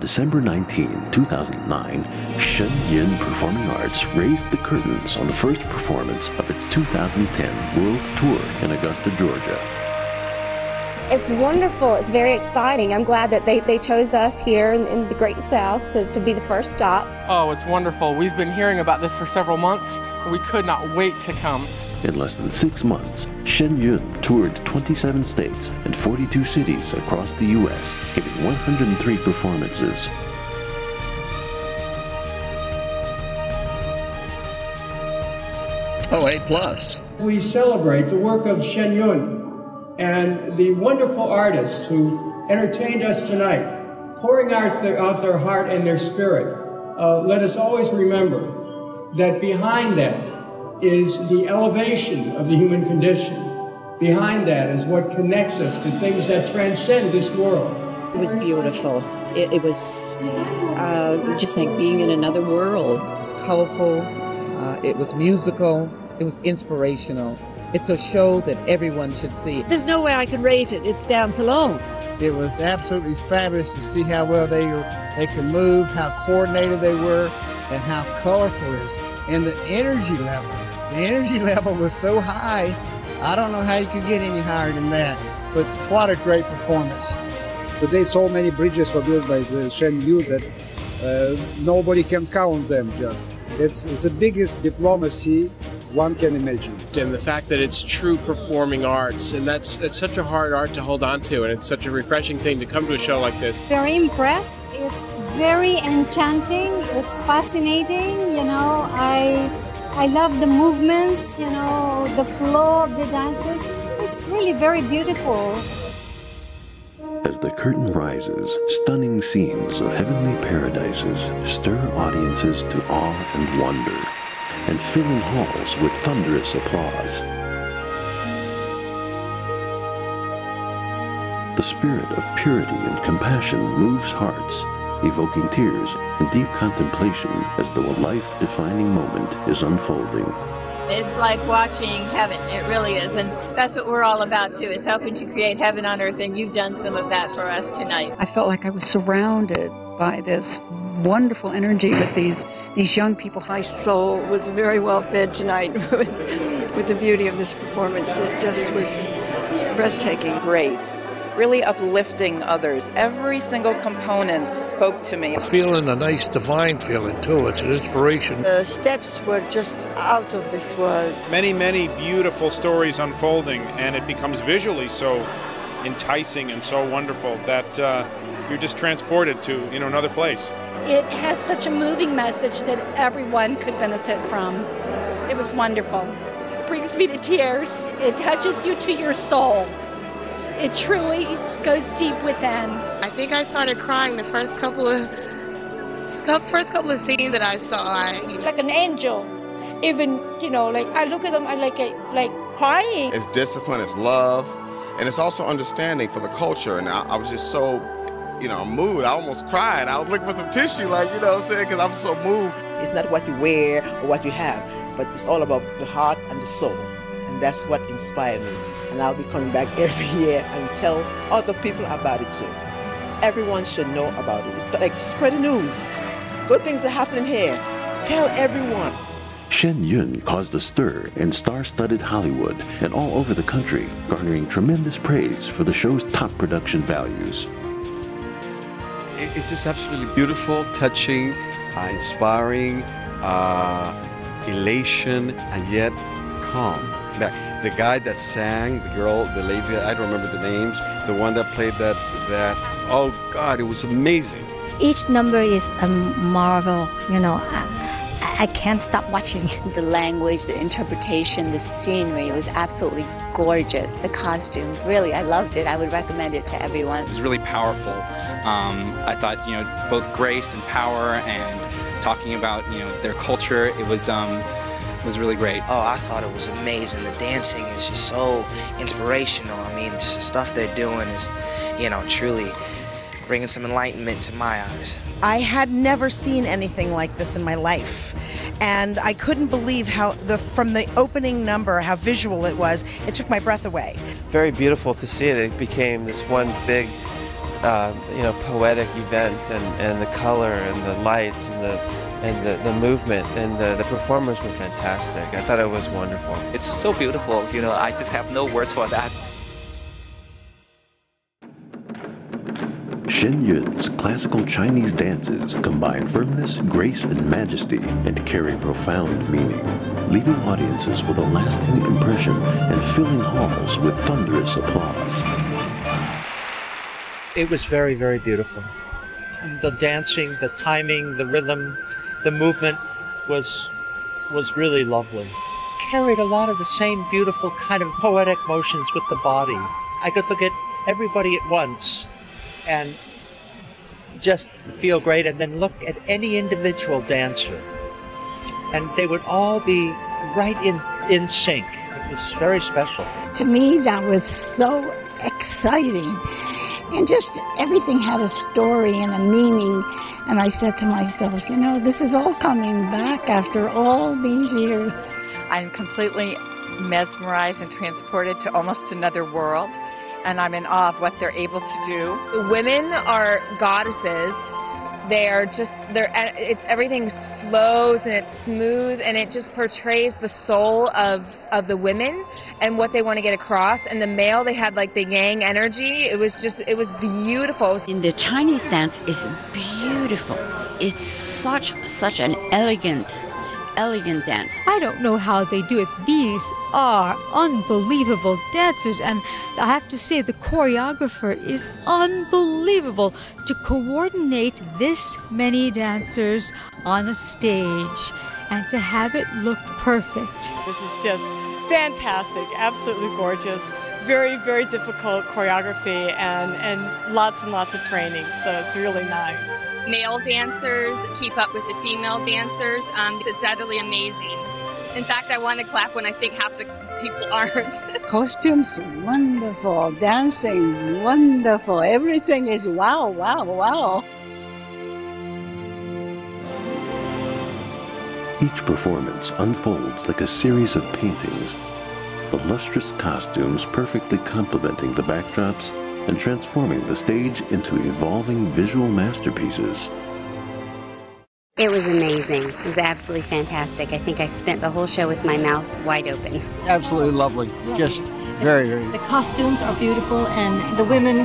December 19, 2009, Shen Performing Arts raised the curtains on the first performance of its 2010 World Tour in Augusta, Georgia. It's wonderful. It's very exciting. I'm glad that they chose us here in the Great South to be the first stop. Oh, it's wonderful. We've been hearing about this for several months, and we could not wait to come. In less than 6 months, Shen toured 27 states and 42 cities across the U.S., giving 103 performances. Oh, A+. We celebrate the work of Shen and the wonderful artists who entertained us tonight, pouring out their heart and their spirit. Let us always remember that behind that is the elevation of the human condition. Behind that is what connects us to things that transcend this world. It was beautiful. It was just like being in another world. It was colorful, it was musical, it was inspirational. It's a show that everyone should see. There's no way I could rate it. It's down to low. It was absolutely fabulous to see how well they could move, how coordinated they were, and how colorful it is. And the energy level. The energy level was so high, I don't know how you could get any higher than that. But what a great performance. Today so many bridges were built by the Shen that nobody can count them just. It's the biggest diplomacy one can imagine. And the fact that it's true performing arts, and it's such a hard art to hold on to, and it's such a refreshing thing to come to a show like this. Very impressed. It's very enchanting. It's fascinating. I love the movements, the flow of the dances. It's really very beautiful. As the curtain rises, stunning scenes of heavenly paradises stir audiences to awe and wonder, and filling halls with thunderous applause. The spirit of purity and compassion moves hearts, evoking tears and deep contemplation as though a life-defining moment is unfolding. It's like watching heaven, it really is, and that's what we're all about too, is helping to create heaven on earth, and you've done some of that for us tonight. I felt like I was surrounded by this wonderful energy with these young people. My soul was very well fed tonight with the beauty of this performance. It just was breathtaking. Grace, really uplifting others. Every single component spoke to me. Feeling a nice divine feeling too. It's an inspiration. The steps were just out of this world. Many, many beautiful stories unfolding, and it becomes visually so enticing and so wonderful that you're just transported to another place. It has such a moving message that everyone could benefit from. It was wonderful. It brings me to tears. It touches you to your soul. It truly goes deep within. I think I started crying the first couple of scenes that I saw. Like an angel. Even, like I look at them, I like crying. It's discipline, it's love, and it's also understanding for the culture. And I was just so moved. I almost cried. I was looking for some tissue, because I'm so moved. It's not what you wear or what you have, but it's all about the heart and the soul. And that's what inspired me. And I'll be coming back every year and tell other people about it too. Everyone should know about it. It's like spread the news. Good things are happening here. Tell everyone. Shen caused a stir in star-studded Hollywood and all over the country, garnering tremendous praise for the show's top production values. It's just absolutely beautiful, touching, inspiring, elation, and yet calm. The guy that sang, the lady, I don't remember the names, the one that played that, oh God, it was amazing. Each number is a marvel, I can't stop watching. The language, the interpretation, the scenery was absolutely gorgeous. The costumes, really, I loved it. I would recommend it to everyone. It was really powerful. I thought, both grace and power and talking about, their culture, it was really great. Oh, I thought it was amazing. The dancing is just so inspirational. I mean, just the stuff they're doing is, truly bringing some enlightenment to my eyes. I had never seen anything like this in my life. And I couldn't believe how, from the opening number, how visual it was. It took my breath away. Very beautiful to see it. It became this one big poetic event, and the color and the lights and the movement and the performers were fantastic. I thought it was wonderful. It's so beautiful, I just have no words for that. Shen Yun's classical Chinese dances combine firmness, grace, and majesty and carry profound meaning, leaving audiences with a lasting impression and filling halls with thunderous applause. It was very, very beautiful. The dancing, the timing, the rhythm, the movement was really lovely. Carried a lot of the same beautiful kind of poetic motions with the body. I could look at everybody at once and just feel great, and then look at any individual dancer, and they would all be right in sync. It was very special. To me, that was so exciting, and just everything had a story and a meaning, and I said to myself, this is all coming back after all these years. I'm completely mesmerized and transported to almost another world, and I'm in awe of what they're able to do. The women are goddesses. It's everything flows and it's smooth, and it just portrays the soul of the women and what they want to get across. And the male, they had like the yang energy. It was beautiful. In the Chinese dance is beautiful. It's such an elegant dance. I don't know how they do it. These are unbelievable dancers, and I have to say the choreographer is unbelievable to coordinate this many dancers on a stage and to have it look perfect. This is just fantastic, absolutely gorgeous, very, very difficult choreography and lots of training, so it's really nice. Male dancers keep up with the female dancers. It's utterly amazing. In fact, I want to clap when I think half the people aren't. Costumes, wonderful. Dancing, wonderful. Everything is wow, wow, wow. Each performance unfolds like a series of paintings, the lustrous costumes perfectly complementing the backdrops and transforming the stage into evolving visual masterpieces. It was amazing. It was absolutely fantastic. I think I spent the whole show with my mouth wide open. Absolutely lovely. Just very, very. The costumes are beautiful, and the women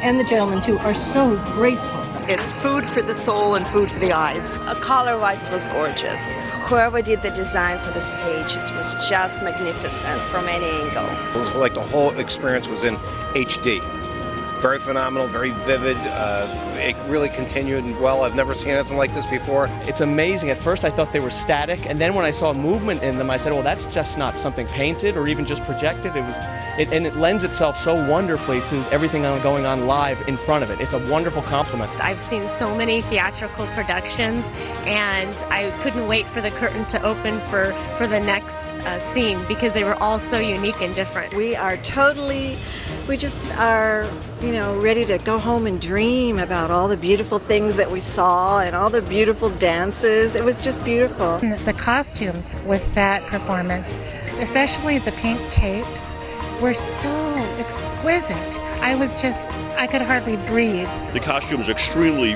and the gentlemen too are so graceful. It's food for the soul and food for the eyes. Color-wise, it was gorgeous. Whoever did the design for the stage, it was just magnificent from any angle. It was like the whole experience was in HD. Very phenomenal, very vivid. It really continued well. I've never seen anything like this before. It's amazing. At first I thought they were static, and then when I saw movement in them, I said, well, that's just not something painted or even just projected. And it lends itself so wonderfully to everything going on live in front of it. It's a wonderful compliment. I've seen so many theatrical productions, and I couldn't wait for the curtain to open for the next scene, because they were all so unique and different. We just are, ready to go home and dream about all the beautiful things that we saw and all the beautiful dances. It was just beautiful. The costumes with that performance, especially the pink capes, were so exquisite. I could hardly breathe. The costumes are extremely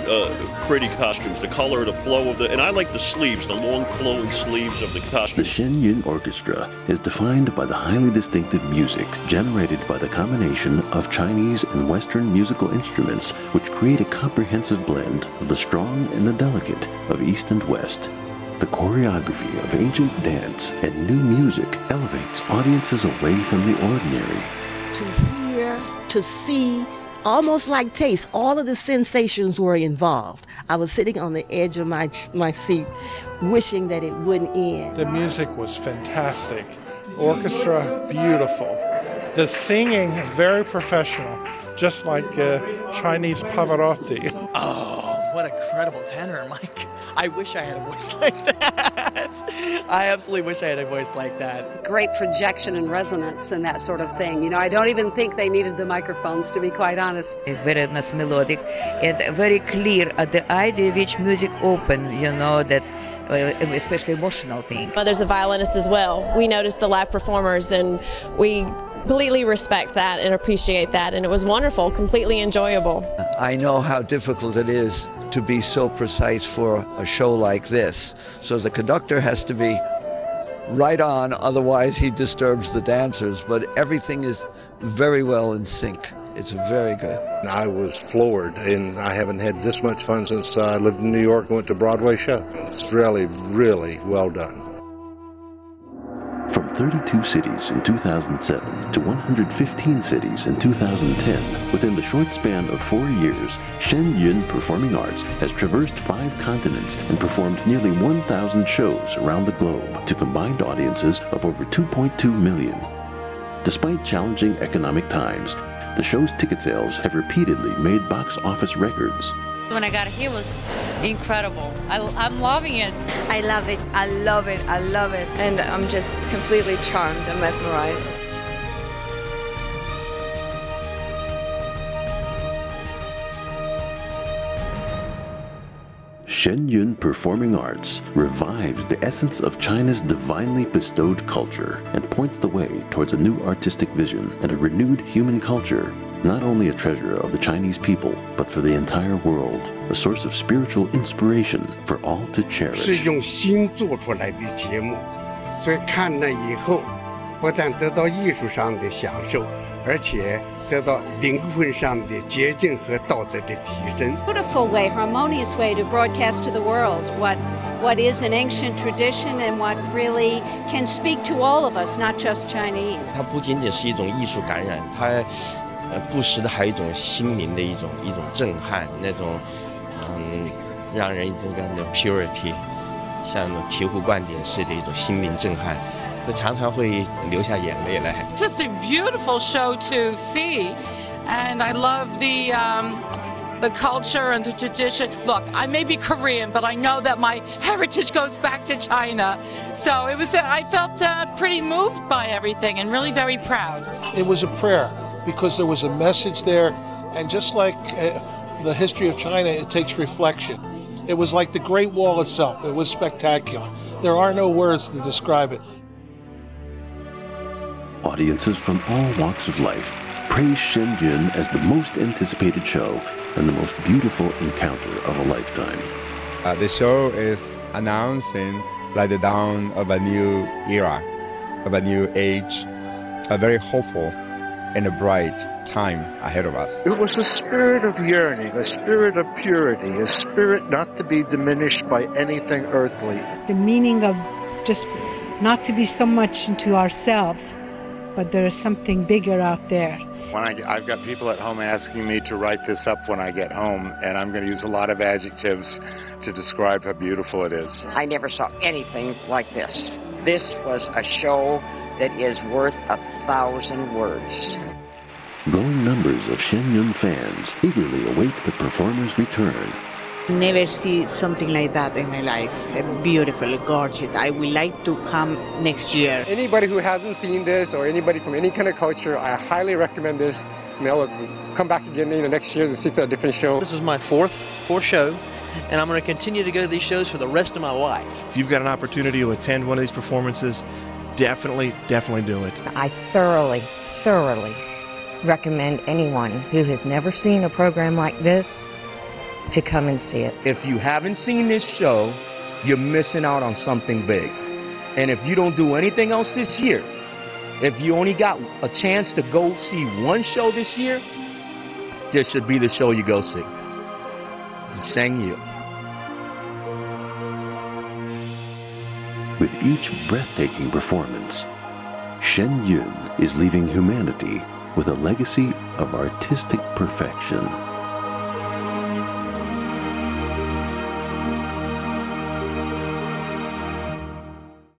pretty costumes. The color, the flow of and I like the sleeves, the long flowing sleeves of the costume. The Shen Yun Orchestra is defined by the highly distinctive music generated by the combination of Chinese and Western musical instruments, which create a comprehensive blend of the strong and the delicate of East and West. The choreography of ancient dance and new music elevates audiences away from the ordinary. To hear, to see, almost like taste, all of the sensations were involved. I was sitting on the edge of my seat, wishing that it wouldn't end. The music was fantastic. Orchestra, beautiful. The singing, very professional, just like Chinese Pavarotti. Oh, what a credible tenor, Mike. I wish I had a voice like that. I absolutely wish I had a voice like that. Great projection and resonance and that sort of thing. I don't even think they needed the microphones, to be quite honest. It's very nice melodic and very clear at the idea which music open, that especially emotional thing. There's a violinist as well. We noticed the live performers and we completely respect that and appreciate that, and it was wonderful, completely enjoyable. I know how difficult it is to be so precise for a show like this. So the conductor has to be right on, otherwise he disturbs the dancers, but everything is very well in sync. It's very good. I was floored, and I haven't had this much fun since I lived in New York and went to a Broadway show. It's really, really well done. From 32 cities in 2007 to 115 cities in 2010, within the short span of 4 years, Shen Yun Performing Arts has traversed 5 continents and performed nearly 1,000 shows around the globe to combined audiences of over 2.2 million. Despite challenging economic times, the show's ticket sales have repeatedly made box office records. When I got here, it was incredible. I'm loving it. I love it. I love it. I love it. And I'm just completely charmed and mesmerized. Shen Yun Performing Arts revives the essence of China's divinely bestowed culture and points the way towards a new artistic vision and a renewed human culture. Not only a treasure of the Chinese people, but for the entire world, a source of spiritual inspiration for all to cherish. 是用心做出来的节目，所以看了以后，不但得到艺术上的享受，而且得到灵魂上的洁净和道德的提升。Beautiful way, harmonious way to broadcast to the world what is an ancient tradition and what really can speak to all of us, not just Chinese. 它不仅仅是一种艺术感染，它不时的还有一种心灵的一种震撼，那种让人这个 purity， 像那种醍醐灌顶式的一种心灵震撼，就常常会流下眼泪来。Just a beautiful show to see, and I love the culture and the tradition. Look, I may be Korean, but I know that my heritage goes back to China. So it was. I felt pretty moved by everything and really very proud. It was a prayer, because there was a message there, and just like the history of China, it takes reflection. It was like the Great Wall itself. It was spectacular. There are no words to describe it. Audiences from all walks of life praise Shen Yun as the most anticipated show and the most beautiful encounter of a lifetime. The show is announcing like the dawn of a new era, of a new age, a very hopeful and a bright time ahead of us. It was a spirit of yearning, a spirit of purity, a spirit not to be diminished by anything earthly. The meaning of just not to be so much into ourselves, but there is something bigger out there. I've got people at home asking me to write this up when I get home, and I'm going to use a lot of adjectives to describe how beautiful it is. I never saw anything like this. This was a show that is worth 1,000 words. Growing numbers of Shen Yun fans eagerly await the performer's return. Never see something like that in my life. Beautiful, gorgeous. I would like to come next year. Anybody who hasn't seen this, or anybody from any kind of culture, I highly recommend this. Come back again next year to see a different show. This is my fourth show, and I'm going to continue to go to these shows for the rest of my life. If you've got an opportunity to attend one of these performances, definitely do it. I thoroughly recommend anyone who has never seen a program like this to come and see it. If you haven't seen this show, you're missing out on something big. And if you don't do anything else this year, if you only got a chance to go see one show this year, this should be the show you go see. Sheng Yu. With each breathtaking performance, Shen Yun is leaving humanity with a legacy of artistic perfection.